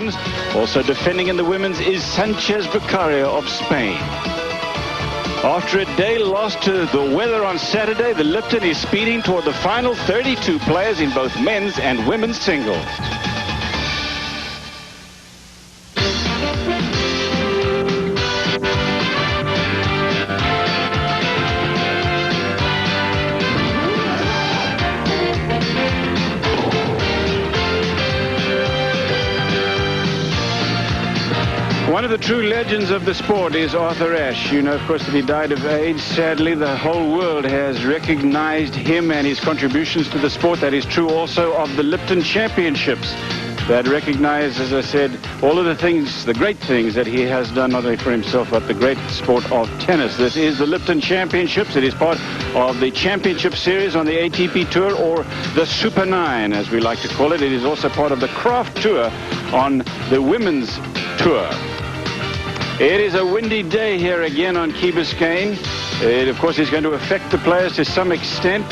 men's. Also defending in the women's is Sanchez Vicario of Spain. After a day lost to the weather on Saturday, the Lipton is speeding toward the final 32 players in both men's and women's singles. One of the true legends of the sport is Arthur Ashe. You know, of course, that he died of AIDS. Sadly, the whole world has recognized him and his contributions to the sport. That is true also of the Lipton Championships that recognize, as I said, all of the things, the great things that he has done, not only for himself, but the great sport of tennis. This is the Lipton Championships. It is part of the championship series on the ATP Tour, or the Super 9, as we like to call it. It is also part of the Craft Tour on the women's tour. It is a windy day here again on Key Biscayne. It, of course, is going to affect the players to some extent.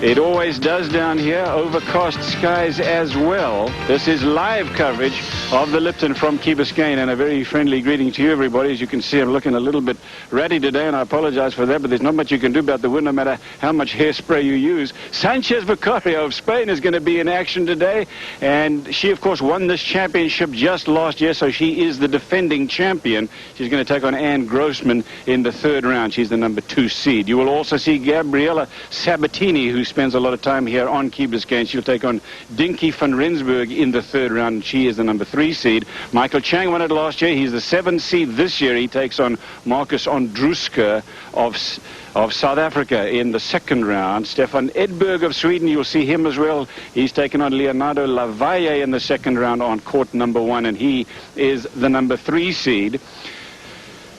It always does down here. Overcast skies as well. This is live coverage of the Lipton from Key Biscayne, and a very friendly greeting to you, everybody. As you can see, I'm looking a little bit ratty today, and I apologize for that, but there's not much you can do about the wind, no matter how much hairspray you use. Sanchez Vicario of Spain is going to be in action today, and she, of course, won this championship just last year, so she is the defending champion. She's going to take on Grossman in the third round. She's the number 2 seed. You will also see Gabriela Sabatini, who spends a lot of time here on Key Biscayne. She'll take on Dinky van Rensburg in the third round. She is the number 3 seed. Michael Chang won it last year. He's the 7th seed this year. He takes on Marcus Andruska of South Africa in the second round. Stefan Edberg of Sweden, you'll see him as well. He's taken on Leonardo Lavalle in the second round on court number 1, and he is the number 3 seed.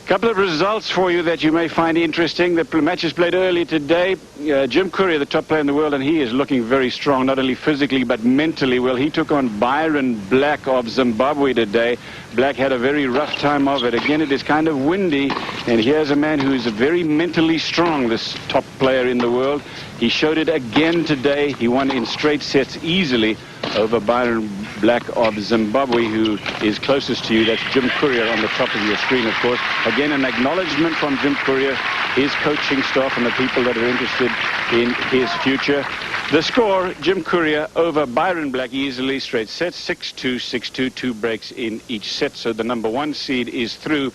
Couple of results for you that you may find interesting. The matches played early today. Jim Courier, the top player in the world, and he is looking very strong, not only physically but mentally. Well, he took on Byron Black of Zimbabwe today. Black had a very rough time of it. Again, it is kind of windy, and here's a man who is very mentally strong, this top player in the world. He showed it again today. He won in straight sets easily over Byron Black of Zimbabwe, who is closest to you. That's Jim Courier on the top of your screen, of course. Again, an acknowledgement from Jim Courier, his coaching staff, and the people that are interested in his future. The score, Jim Courier over Byron Black easily, straight sets, 6-2, 6-2, 2 breaks in each set. So the number 1 seed is through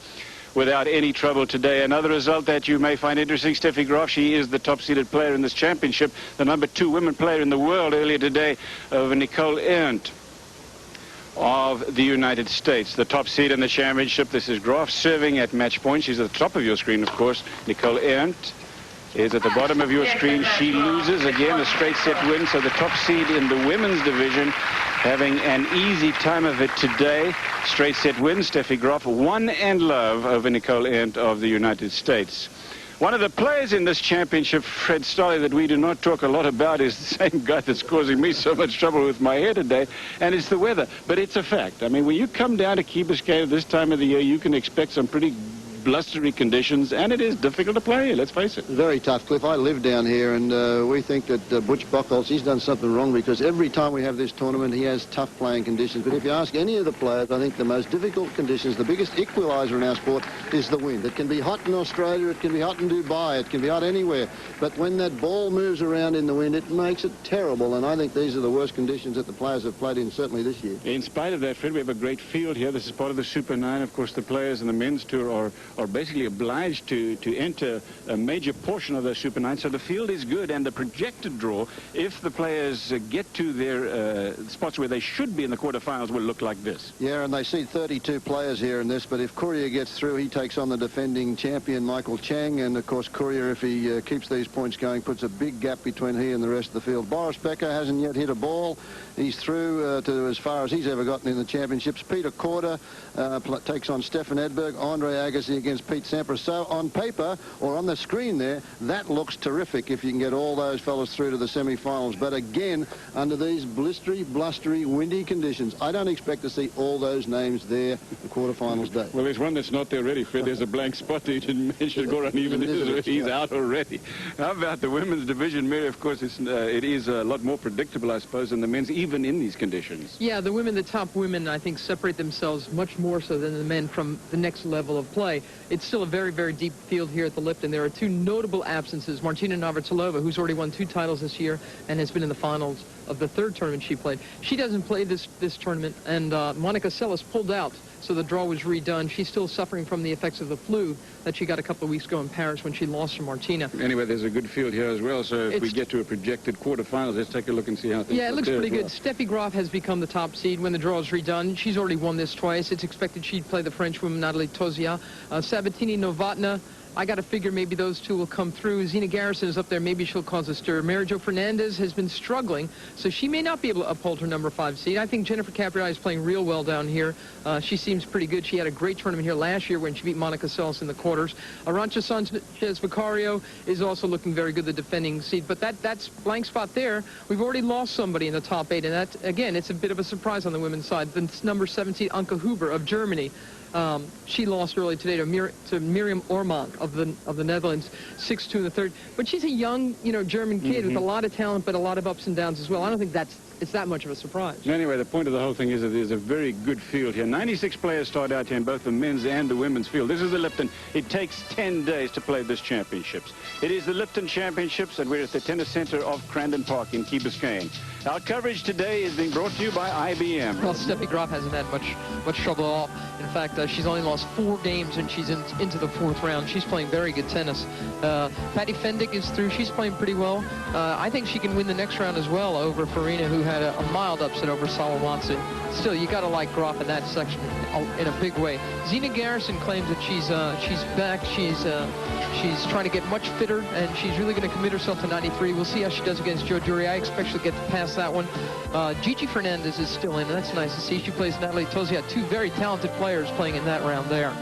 without any trouble today. Another result that you may find interesting, Steffi Graf, she is the top-seeded player in this championship, the number 2 women player in the world earlier today over Nicole Arendt of the United States. The top seed in the championship, this is Graf serving at match point. She's at the top of your screen, of course. Nicole Arendt is at the bottom of your screen. She loses again, a straight set win. So the top seed in the women's division having an easy time of it today. Straight set win. Steffi Graf, 1 and love over Nicole Arendt of the United States. One of the players in this championship, Fred Stolle, that we do not talk a lot about is the same guy that's causing me so much trouble with my hair today, and it's the weather. But it's a fact. I mean, when you come down to Key Biscayne at this time of the year, you can expect some pretty blustery conditions, and it is difficult to play, let's face it. Very tough, Cliff. I live down here, and we think that Butch Buchholz, he's done something wrong, because every time we have this tournament, he has tough playing conditions. But if you ask any of the players, I think the most difficult conditions, the biggest equaliser in our sport, is the wind. It can be hot in Australia, it can be hot in Dubai, it can be hot anywhere. But when that ball moves around in the wind, it makes it terrible, and I think these are the worst conditions that the players have played in, certainly this year. In spite of that, Fred, we have a great field here. This is part of the Super 9. Of course, the players in the men's tour are basically obliged to enter a major portion of the Super 9, so the field is good, and the projected draw, if the players get to their spots where they should be in the quarterfinals, will look like this. Yeah, and they see 32 players here in this, but if Courier gets through, he takes on the defending champion, Michael Chang, and of course Courier, if he keeps these points going, puts a big gap between he and the rest of the field. Boris Becker hasn't yet hit a ball. He's through to as far as he's ever gotten in the championships. Peter Korda takes on Stefan Edberg. Andre Agassi against Pete Sampras. So on paper, or on the screen there, that looks terrific if you can get all those fellas through to the semi-finals. But again, under these blistery, blustery, windy conditions, I don't expect to see all those names there the quarterfinals day. Well, there's one that's not there already, Fred. There's a blank spot that you didn't mention. Goran, even he's out already. How about the women's division, Mary? Of course, it is a lot more predictable, I suppose, than the men's, even in these conditions. Yeah, the women, the top women, I think, separate themselves much more so than the men from the next level of play. It's still a very, very deep field here at the Lipton. There are two notable absences. Martina Navratilova, who's already won 2 titles this year and has been in the finals of the 3rd tournament she played. She doesn't play this tournament, and Monica Seles pulled out, so the draw was redone. She's still suffering from the effects of the flu that she got a couple of weeks ago in Paris when she lost to Martina. Anyway, there's a good field here as well, so if we get to a projected quarterfinals, let's take a look and see how things Yeah, it looks pretty good. Well. Steffi Graf has become the top seed when the draw is redone. She's already won this twice. It's expected she'd play the French woman, Natalie Tozia. Sabatini, Novotna, I got to figure maybe those two will come through. Zina Garrison is up there. Maybe she'll cause a stir. Mary Jo Fernandez has been struggling, so she may not be able to uphold her number 5 seed. I think Jennifer Capriati is playing real well down here. She seems pretty good. She had a great tournament here last year when she beat Monica Seles in the quarters. Arantxa Sanchez Vicario is also looking very good, the defending seed. But that's blank spot there. We've already lost somebody in the top 8, and that, again, it's a bit of a surprise on the women's side. The number 7 seed, Anke Huber of Germany. She lost early today to Miriam Ormond of the Netherlands, 6-2 in the 3rd. But she's a young, German kid with a lot of talent, but a lot of ups and downs as well. I don't think it's that much of a surprise. Anyway, the point of the whole thing is that there's a very good field here. 96 players start out here in both the men's and the women's field. This is the Lipton. It takes 10 days to play this championships. It is the Lipton Championships, and we're at the tennis center of Crandon Park in Key Biscayne. Our coverage today is being brought to you by IBM. Well, Steffi Graf hasn't had much trouble at all. In fact, she's only lost 4 games, and she's into the 4th round. She's playing very good tennis. Patty Fendick is through. She's playing pretty well. I think she can win the next round as well over Farina, who had a mild upset over Salawansi. Still, you got to like Graf in that section in a big way. Zina Garrison claims that she's back. She's trying to get much fitter, and she's really going to commit herself to 93. We'll see how she does against Jo Durie. I expect she'll get past that one. Gigi Fernandez is still in, and that's nice to see. She plays Natalie Tozia, 2 very talented players playing in that round there.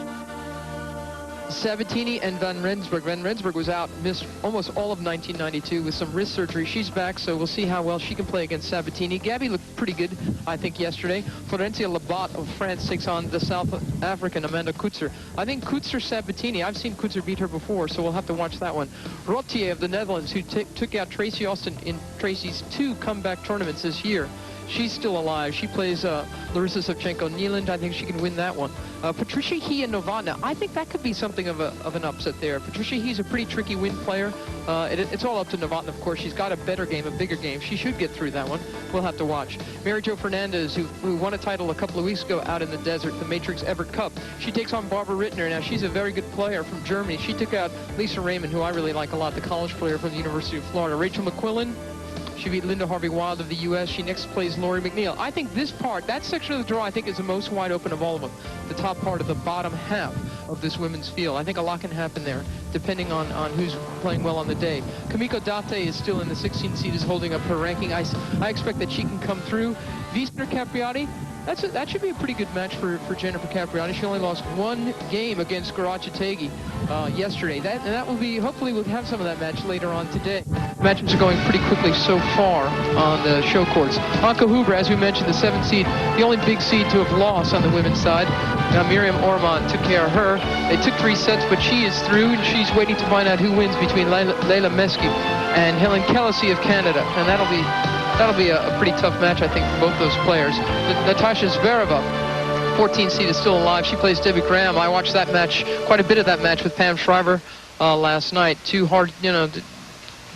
Sabatini and Van Rensburg. Van Rensburg was out, missed almost all of 1992 with some wrist surgery. She's back, so we'll see how well she can play against Sabatini. Gabby looked pretty good, I think, yesterday. Florencia Labat of France takes on the South African Amanda Kutzer. I think Kutzer-Sabatini, I've seen Kutzer beat her before, so we'll have to watch that one. Rotier of the Netherlands, who took out Tracy Austin in Tracy's 2 comeback tournaments this year. She's still alive. She plays Larissa Savchenko-Nieland. I think she can win that one. Patricia He and Novotna. I think that could be something of an upset there. Patricia He's a pretty tricky win player. It's all up to Novotna, of course. She's got a better game, a bigger game. She should get through that one. We'll have to watch. Mary Jo Fernandez, who won a title a couple of weeks ago out in the desert, the Matrix Everett Cup. She takes on Barbara Rittner. Now, she's a very good player from Germany. She took out Lisa Raymond, who I really like a lot, the college player from the University of Florida. Rachel McQuillan. She beat Linda Harvey-Wild of the U.S. She next plays Laurie McNeil. I think this part, that section of the draw, I think is the most wide open of all of them. The top part of the bottom half of this women's field. I think a lot can happen there, depending on who's playing well on the day. Kamiko Date is still in the 16th seed, is holding up her ranking. I expect that she can come through. Wiesner Capriati, that should be a pretty good match for Jennifer Capriati. She only lost 1 game against Garachategi yesterday. That will be, hopefully we'll have some of that match later on today. Matches are going pretty quickly so far on the show courts. Anke Huber, as we mentioned, the 7th seed, the only big seed to have lost on the women's side. Now Miriam Ormond took care of her. They took 3 sets, but she is through, and she's waiting to find out who wins between Leila Mesky and Helen Kellecy of Canada. And that'll be a pretty tough match, I think, for both those players. Natasha Zvereva, 14th seed, is still alive. She plays Debbie Graham. I watched that match, quite a bit of that match with Pam Shriver last night. 2 hard,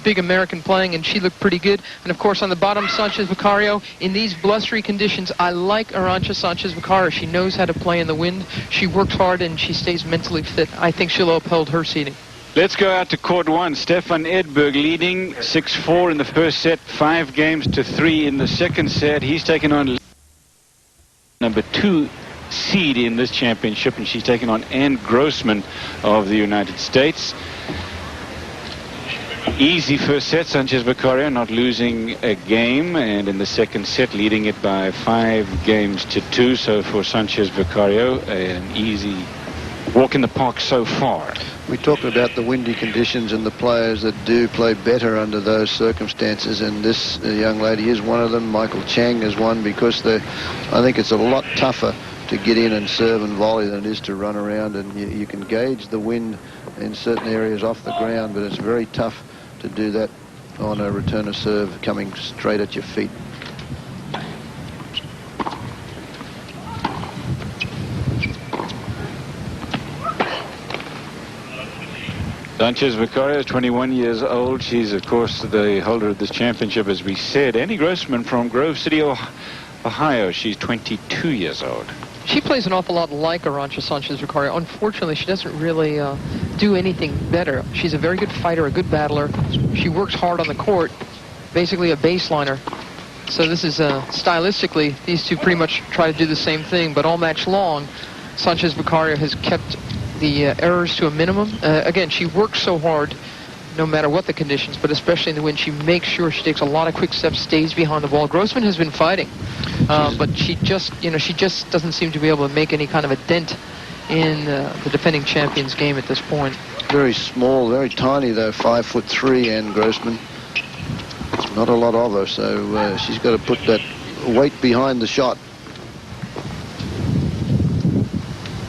big American playing, and she looked pretty good. And of course on the bottom, Sanchez Vicario. In these blustery conditions, I like Arantxa Sanchez Vicario. She knows how to play in the wind. She works hard and she stays mentally fit. I think she'll uphold her seeding. Let's go out to court 1. Stefan Edberg leading 6-4 in the first set, 5 games to 3 in the second set. He's taken on number 2 seed in this championship, and she's taken on Ann Grossman of the United States. Easy first set. Sanchez Vicario not losing a game, and in the second set leading it by 5 games to 2. So for Sanchez Vicario, an easy walk in the park so far. We talked about the windy conditions and the players that do play better under those circumstances, and this young lady is one of them. Michael Chang is one, because I think it's a lot tougher to get in and serve and volley than it is to run around, and you can gauge the wind in certain areas off the ground, but it's very tough to do that on a return of serve coming straight at your feet. Sanchez Vicario is 21 years old. She's, of course, the holder of this championship, as we said. Annie Grossman from Grove City, Ohio. She's 22 years old. She plays an awful lot like Arantxa Sanchez Vicario. Unfortunately, she doesn't really do anything better. She's a very good fighter, a good battler. She works hard on the court, basically a baseliner. So this is stylistically, these two pretty much try to do the same thing, but all match long, Sanchez Vicario has kept the errors to a minimum. Again, she works so hard no matter what the conditions, but especially in the wind, she makes sure she takes a lot of quick steps, stays behind the ball. Grossman has been fighting, but she just doesn't seem to be able to make any kind of a dent in the defending champion's game at this point. Very small, very tiny though, 5'3", Anne Grossman. Not a lot of her, so she's got to put that weight behind the shot.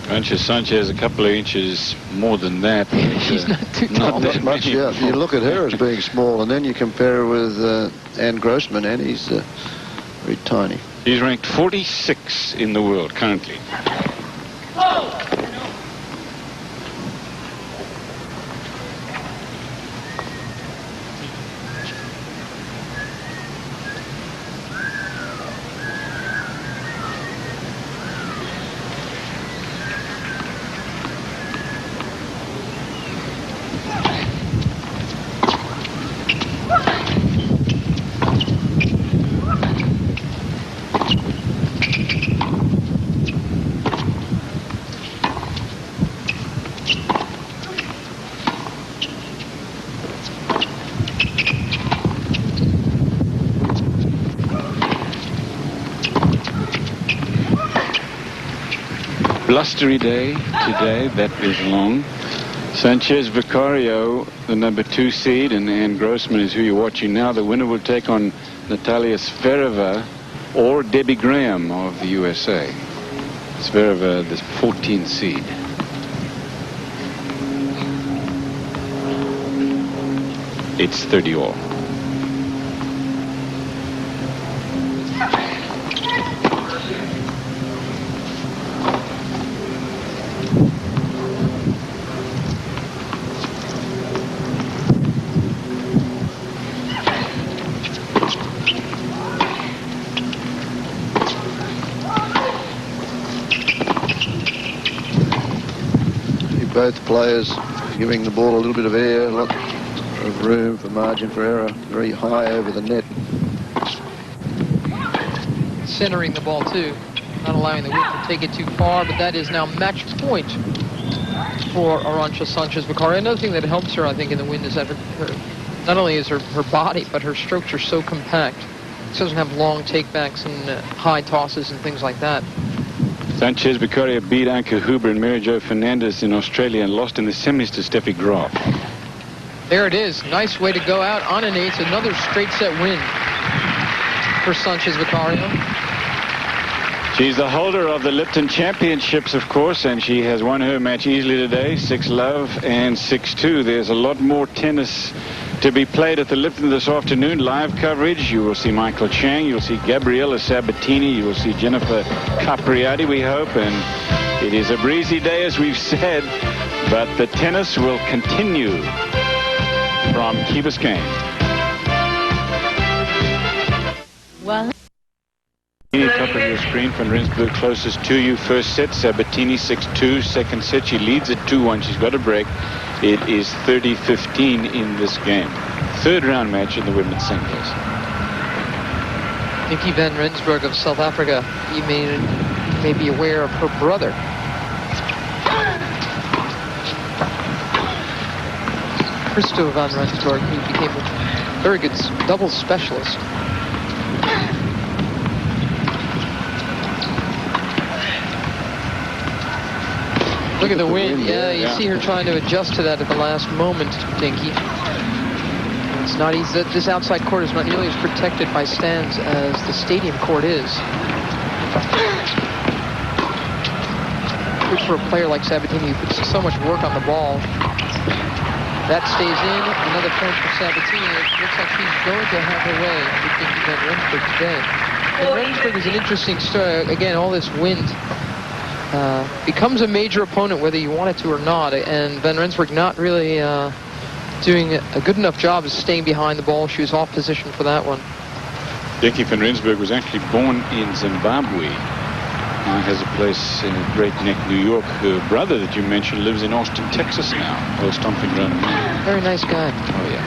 Arantxa Sanchez a couple of inches more than that. She's not too tall. Not much, yeah. You look at her as being small, and then you compare her with Anne Grossman, and he's very tiny. She's ranked 46 in the world currently. Blustery day today, that is long. Sanchez Vicario, the number 2 seed, and Anne Grossman is who you're watching now. The winner will take on Natalia Svereva or Debbie Graham of the USA. Svereva, the 14th seed. It's 30 all. Both players giving the ball a little bit of air, a lot of room for margin for error, very high over the net. Centering the ball too, not allowing the wind to take it too far, but that is now match point for Arantxa Sanchez Vicario. Another thing that helps her, I think, in the wind is that not only is her body, but her strokes are so compact. She doesn't have long takebacks and high tosses and things like that. Sanchez Vicario beat Anke Huber and Mary Jo Fernandez in Australia and lost in the semis to Steffi Graf. There it is. Nice way to go out on an ace. Another straight set win for Sanchez Vicario. She's the holder of the Lipton Championships, of course, and she has won her match easily today, 6-love and 6-2. There's a lot more tennis to be played at the Lipton this afternoon. Live coverage. You will see Michael Chang. You'll see Gabriela Sabatini. You will see Jennifer Capriati, we hope. And it is a breezy day, as we've said, but the tennis will continue from Key Biscayne. Well, Top of your screen from Rensburg closest to you. First set, Sabatini 6-2. Second set, she leads at 2-1. She's got a break. It is 30-15 in this game. Third round match in the women's singles. Dinky van Rensburg of South Africa. You may be aware of her brother. Christo van Rensburg, who became a very good doubles specialist. Look at the wind. Yeah, you see her trying to adjust to that at the last moment, Dinky. It's not easy. This outside court is not nearly as protected by stands as the stadium court is. Good for a player like Sabatini who puts so much work on the ball. That stays in. Another point for Sabatini. It looks like she's going to have her way with Dinky van Rensburg today. And Rensburg is an interesting story. Again, all this wind becomes a major opponent whether you want it to or not. And van Rensburg not really doing a good enough job of staying behind the ball. She was off position for that one. Dinky van Rensburg was actually born in Zimbabwe. Now has a place in Great Neck, New York. Her brother that you mentioned lives in Austin, Texas now. Or stomping around. Very nice guy. Oh, yeah.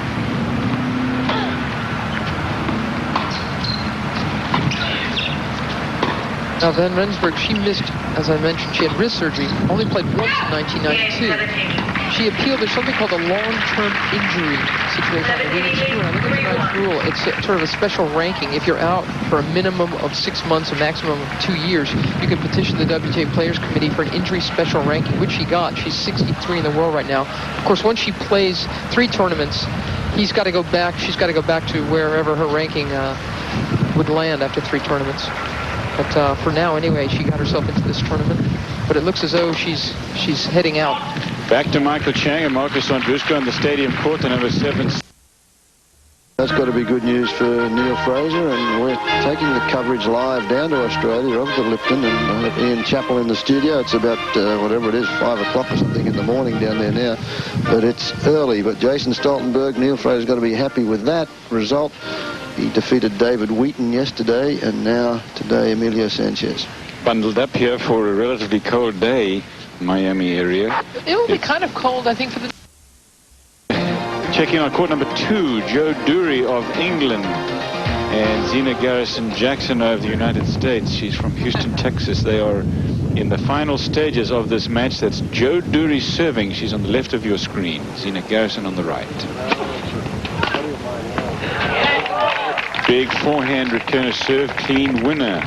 Now, van Rensburg, she missed, as I mentioned, she had wrist surgery, only played once in 1992. She appealed. There's something called a long-term injury situation on the women's tour. I think it's a nice rule. It's sort of a special ranking. If you're out for a minimum of 6 months, a maximum of 2 years, you can petition the WTA Players Committee for an injury special ranking, which she got. She's 63 in the world right now. Of course, once she plays 3 tournaments, he's got to go back. She's got to go back to wherever her ranking would land after 3 tournaments. But for now, anyway, she got herself into this tournament. But it looks as though she's heading out. Back to Michael Chang and Marcus Andrushko on the stadium court, the number 7. That's got to be good news for Neil Fraser, and we're taking the coverage live down to Australia, over to Lipton, and I have Ian Chappell in the studio. It's about, whatever it is, 5 o'clock or something in the morning down there now. But it's early. But Jason Stoltenberg, Neil Fraser's got to be happy with that result. He defeated David Wheaton yesterday, and now today Emilio Sanchez. Bundled up here for a relatively cold day, Miami area. It will be kind of cold, I think, for the... Checking on court number 2, Joe Durie of England and Zina Garrison-Jackson of the United States. She's from Houston, Texas. They are in the final stages of this match. That's Joe Durie serving. She's on the left of your screen. Zina Garrison on the right. Big forehand returner serve, clean winner.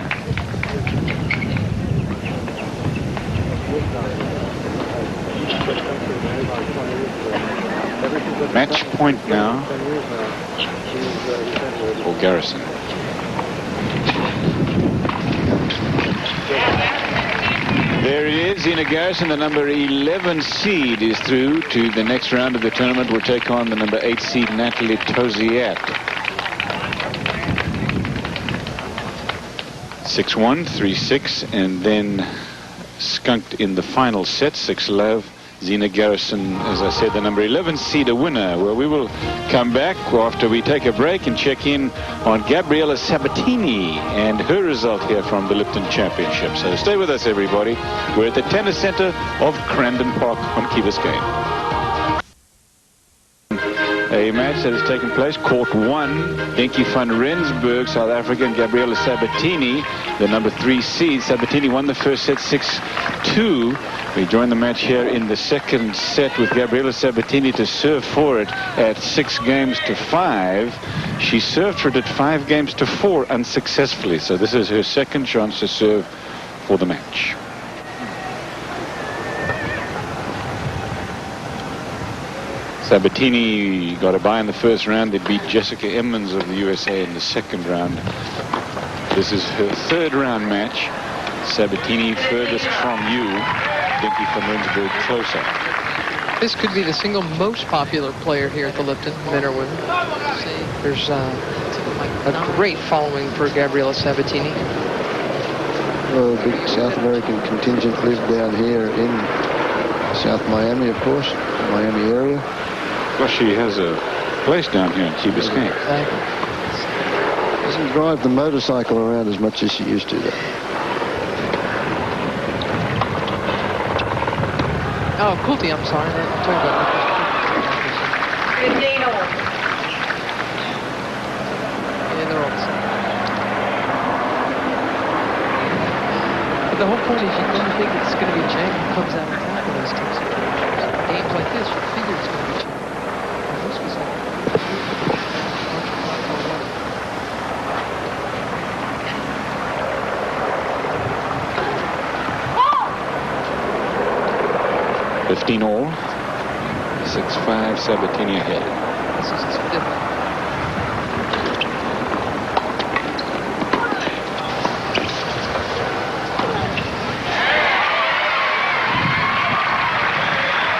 Match point now for Garrison. There it is, Zina Garrison, the number 11 seed, is through to the next round of the tournament. Will take on the number 8 seed, Natalie Toziak. 6-1, 3-6, and then skunked in the final set, 6-love. Zina Garrison, as I said, the number 11 seed, a winner. Well, we will come back after we take a break and check in on Gabriela Sabatini and her result here from the Lipton Championships. So stay with us, everybody. We're at the Tennis Center of Crandon Park on Key Biscayne. A match that has taken place, court 1, Dinky van Rensburg, South Africa, and Gabriela Sabatini, the number 3 seed. Sabatini won the first set 6-2. We join the match here in the second set with Gabriela Sabatini to serve for it at 6-5. She served for it at 5-4 unsuccessfully. So this is her second chance to serve for the match. Sabatini got a bye in the first round. They beat Jessica Emmons of the USA in the second round. This is her third round match. Sabatini furthest from you. Dinky van Rensburg closer. This could be the single most popular player here at the Lipton, men or women. There's a great following for Gabriela Sabatini. Well, a big South American contingent live down here in South Miami, of course, the Miami area. Well, she has a place down here in Key Biscayne. Doesn't drive the motorcycle around as much as she used to, though. Oh, Kulti, I'm sorry. I'm talking about... Yeah, they're all the same. But the whole point is you don't think it's going to be Chang who comes out on top of those teams. Games like this, you figure it's going to be Chang. This was like... 15 all. 6-5, Sabatini ahead. This is his fifth.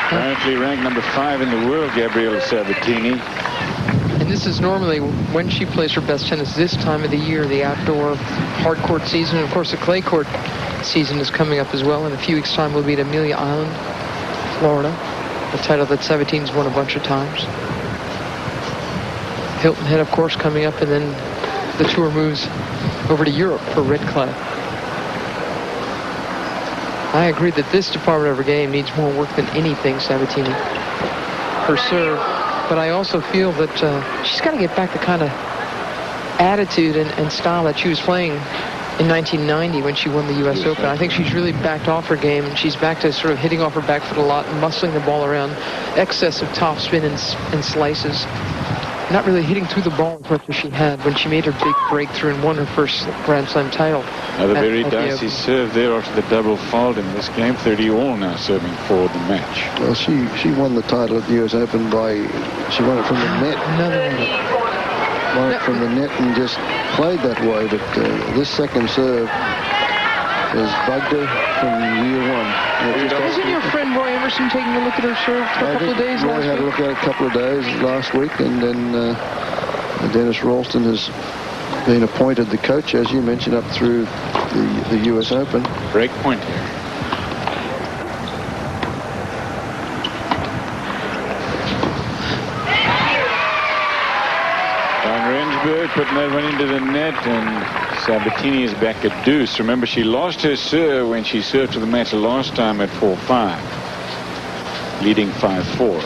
Currently ranked number 5 in the world, Gabriela Sabatini. And this is normally when she plays her best tennis this time of the year, the outdoor hard court season. Of course, the clay court season is coming up as well. In a few weeks' time, we'll be at Amelia Island, Florida, a title that Sabatini's won a bunch of times. Hilton Head, of course, coming up, and then the tour moves over to Europe for red clay. I agree that this department of her game needs more work than anything, Sabatini. Her serve. But I also feel that she's got to get back the kind of attitude and style that she was playing in 1990 when she won the U.S. Open. I think she's really backed off her game, and she's back to sort of hitting off her back foot a lot, muscling the ball around, excess of topspin and slices. Not really hitting through the ball as much as she had when she made her big breakthrough and won her first Grand Slam title. Another very dicey serve there after the double fault in this game. 30 all now serving for the match. Well, she won the title at the U.S. Open she won it from the net. Won it from the net and just played that way. But this second serve has bugged her from year one. Isn't your friend Roy Emerson taking a look at her serve for a couple of days Roy had a look at it a couple of days last week, and then Dennis Ralston has been appointed the coach, as you mentioned, up through the U.S. Open. Break point here. Rensburg putting that one into the net, and Sabatini is back at deuce. Remember, she lost her serve when she served to the match last time at 4-5, leading 5-4.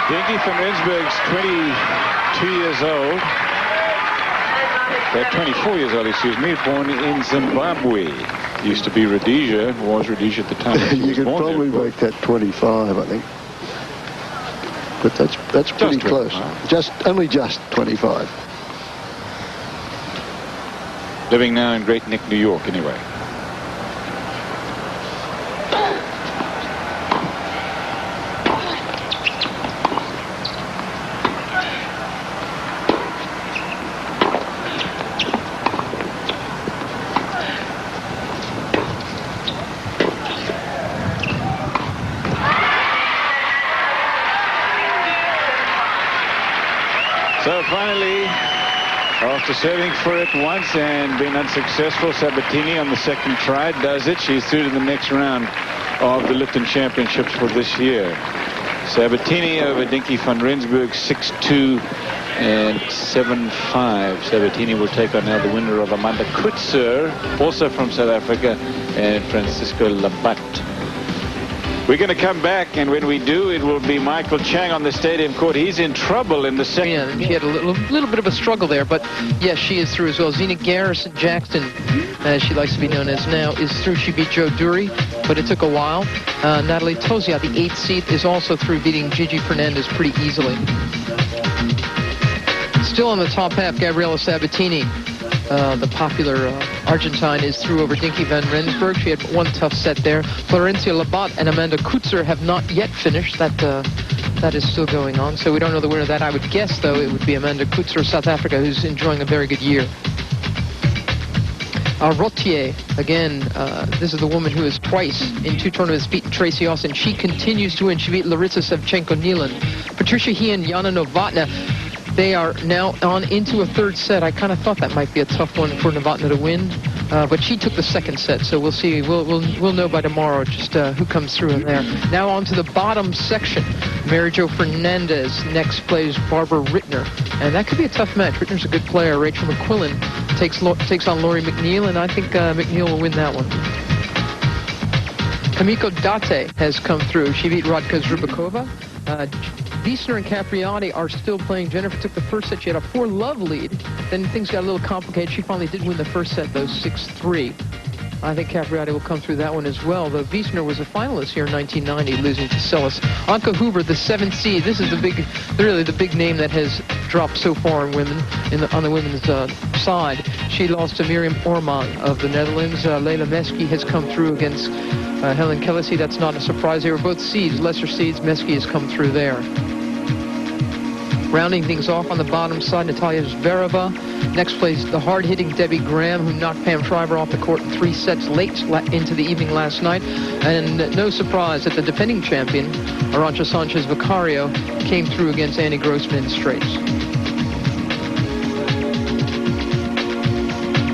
Dinky from Rensburg's 22 years old. 24 years old, excuse me, born in Zimbabwe. Used to be Rhodesia, was Rhodesia at the time. You could probably make that 25, I think. But that's pretty close. Only just 25. Living now in Great Neck, New York, anyway. So finally, after serving for it once and being unsuccessful, Sabatini on the second try does it. She's through to the next round of the Lipton Championships for this year. Sabatini over Dinky van Rensburg, 6-2 and 7-5. Sabatini will take on now the winner of Amanda Courier, also from South Africa, and Francisco Labat. We're going to come back, and when we do, it will be Michael Chang on the stadium court. He's in trouble in the second. Yeah, she had a little bit of a struggle there, but yes, she is through as well. Zina Garrison-Jackson, as she likes to be known as now, is through. She beat Durie, but it took a while. Natalie Tozia, the 8th seed, is also through, beating Gigi Fernandez pretty easily. Still on the top half, Gabriela Sabatini, the popular Argentine, is through over Dinky van Rensburg. She had one tough set there. Florencia Labat and Amanda Courier have not yet finished. That is still going on, so we don't know the winner of that. I would guess, though, it would be Amanda Courier, South Africa, who's enjoying a very good year. Rotier, again, this is the woman who has twice in 2 tournaments beaten Tracy Austin. She continues to win. She beat Larissa Savchenko-Nealon. Patricia He and Yana Novotna, they are now on into a third set. I kind of thought that might be a tough one for Novotna to win, but she took the second set, so we'll see. We'll know by tomorrow just who comes through in there. Now on to the bottom section. Mary Jo Fernandez next plays Barbara Rittner, and that could be a tough match. Rittner's a good player. Rachel McQuillan takes on Laurie McNeil, and I think McNeil will win that one. Kamiko Date has come through. She beat Radka Zrubakova. Wiesner and Capriati are still playing. Jennifer took the first set. She had a 4-love lead. Then things got a little complicated. She finally did win the first set, though, 6-3. I think Capriati will come through that one as well, though Wiesner was a finalist here in 1990, losing to Celis. Anke Huber, the 7th seed. This is really the big name that has dropped so far in women, on the women's side. She lost to Miriam Orman of the Netherlands. Leila Meski has come through against Helen Kellesi. That's not a surprise. They were both seeds, lesser seeds. Meski has come through there. Rounding things off on the bottom side, Natalia Zvereva. Next plays the hard-hitting Debbie Graham, who knocked Pam Shriver off the court in 3 sets late into the evening last night. And no surprise that the defending champion, Arantxa Sanchez Vicario, came through against Annie Grossman in straights.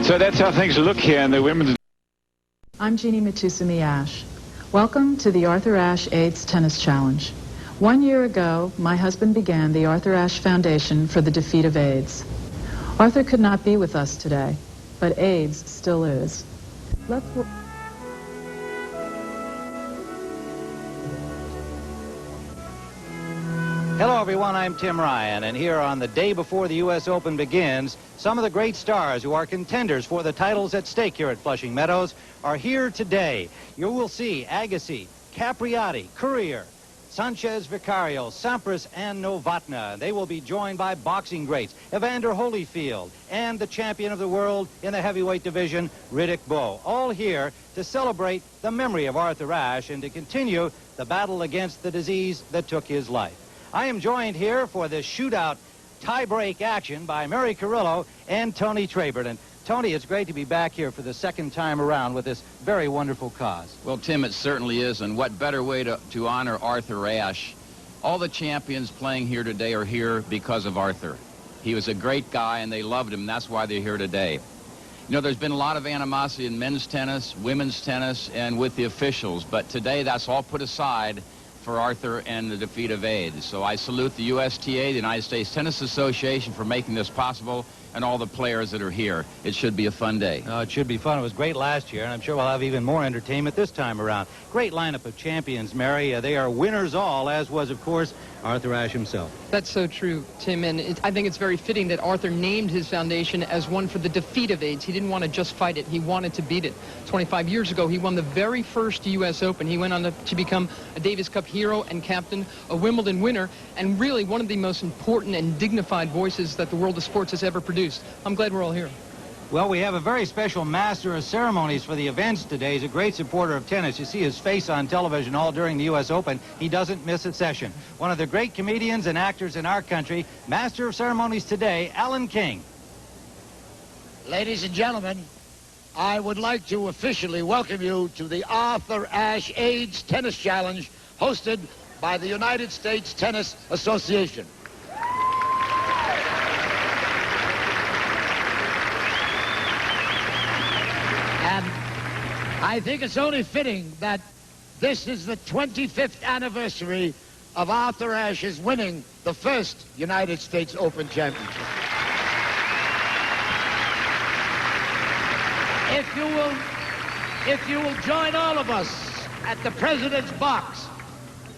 So that's how things look here in the women's. I'm Jeannie Matusumi Ash. Welcome to the Arthur Ashe AIDS Tennis Challenge. 1 year ago, my husband began the Arthur Ashe Foundation for the Defeat of AIDS. Arthur could not be with us today, but AIDS still is. Hello everyone, I'm Tim Ryan, and here on the day before the U.S. Open begins, some of the great stars who are contenders for the titles at stake here at Flushing Meadows are here today. You will see Agassi, Capriati, Courier, Sanchez, Vicario, Sampras, and Novotna. They will be joined by boxing greats Evander Holyfield and the champion of the world in the heavyweight division, Riddick Bowe. All here to celebrate the memory of Arthur Ashe and to continue the battle against the disease that took his life. I am joined here for this shootout tie-break action by Mary Carrillo and Tony Trabert. And Tony, it's great to be back here for the second time around with this very wonderful cause. Well, Tim, it certainly is, and what better way to honor Arthur Ashe. All the champions playing here today are here because of Arthur. He was a great guy, and they loved him. That's why they're here today. You know, there's been a lot of animosity in men's tennis, women's tennis, and with the officials, but today that's all put aside for Arthur and the defeat of AIDS. So I salute the USTA, the United States Tennis Association, for making this possible, and all the players that are here. It should be a fun day. It should be fun. It was great last year, and I'm sure we'll have even more entertainment this time around. Great lineup of champions, Mary. They are winners all, as was, of course, Arthur Ashe himself. That's so true, Tim, and I think it's very fitting that Arthur named his foundation as one for the defeat of AIDS. He didn't want to just fight it. He wanted to beat it. 25 years ago, he won the very first U.S. Open. He went on to become a Davis Cup hero and captain, a Wimbledon winner, and really one of the most important and dignified voices that the world of sports has ever produced. I'm glad we're all here. Well, we have a very special master of ceremonies for the events today. He's a great supporter of tennis. You see his face on television all during the U.S. Open. He doesn't miss a session. One of the great comedians and actors in our country, master of ceremonies today, Alan King. Ladies and gentlemen, I would like to officially welcome you to the Arthur Ashe AIDS Tennis Challenge hosted by the United States Tennis Association. And I think it's only fitting that this is the 25th anniversary of Arthur Ashe's winning the first United States Open Championship. If you will join all of us at the President's box,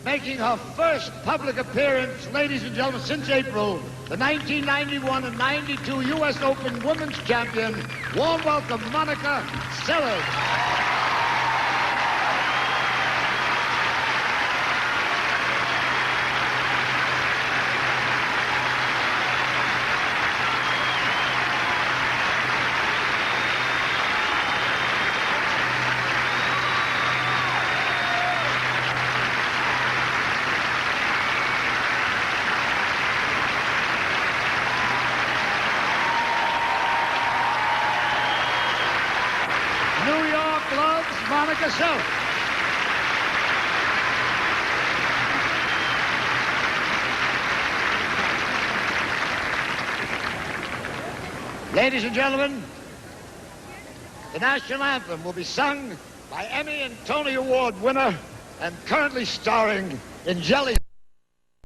making her first public appearance, ladies and gentlemen, since April, the 1991 and 92 U.S. Open Women's Champion. Warm welcome, Monica Seles. Monica Seles. Ladies and gentlemen, the national anthem will be sung by Emmy and Tony Award winner and currently starring in Jelly.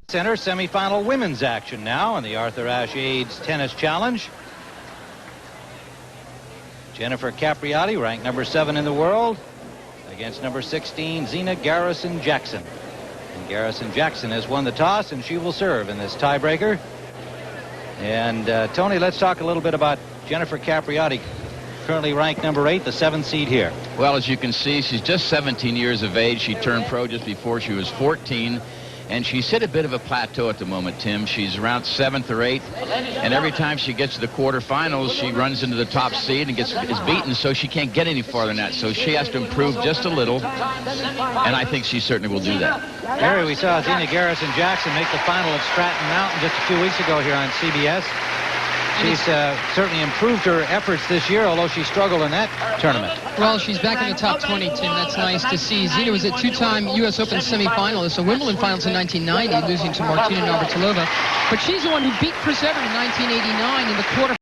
Center semifinal women's action now in the Arthur Ashe AIDS Tennis Challenge. Jennifer Capriati, ranked number 7 in the world, against number 16, Zina Garrison-Jackson. And Garrison-Jackson has won the toss, and she will serve in this tiebreaker. And Tony, let's talk a little bit about Jennifer Capriati, currently ranked number 8, the 7th seed here. Well, as you can see, she's just 17 years of age. She turned pro just before she was 14. And she's hit a bit of a plateau at the moment, Tim. She's around 7th or 8th. And every time she gets to the quarterfinals, she runs into the top seed and is beaten, so she can't get any farther than that. So she has to improve just a little. And I think she certainly will do that. Harry, we saw Zina Garrison-Jackson make the final at Stratton Mountain just a few weeks ago here on CBS. She's certainly improved her efforts this year, although she struggled in that tournament. Well, she's back in the top 20, Tim. That's nice to see. Zina was a two-time U.S. Open semifinalist, a Wimbledon finals in 1990, losing to Martina Navratilova. But she's the one who beat Chris Evert in 1989 in the quarterfinals.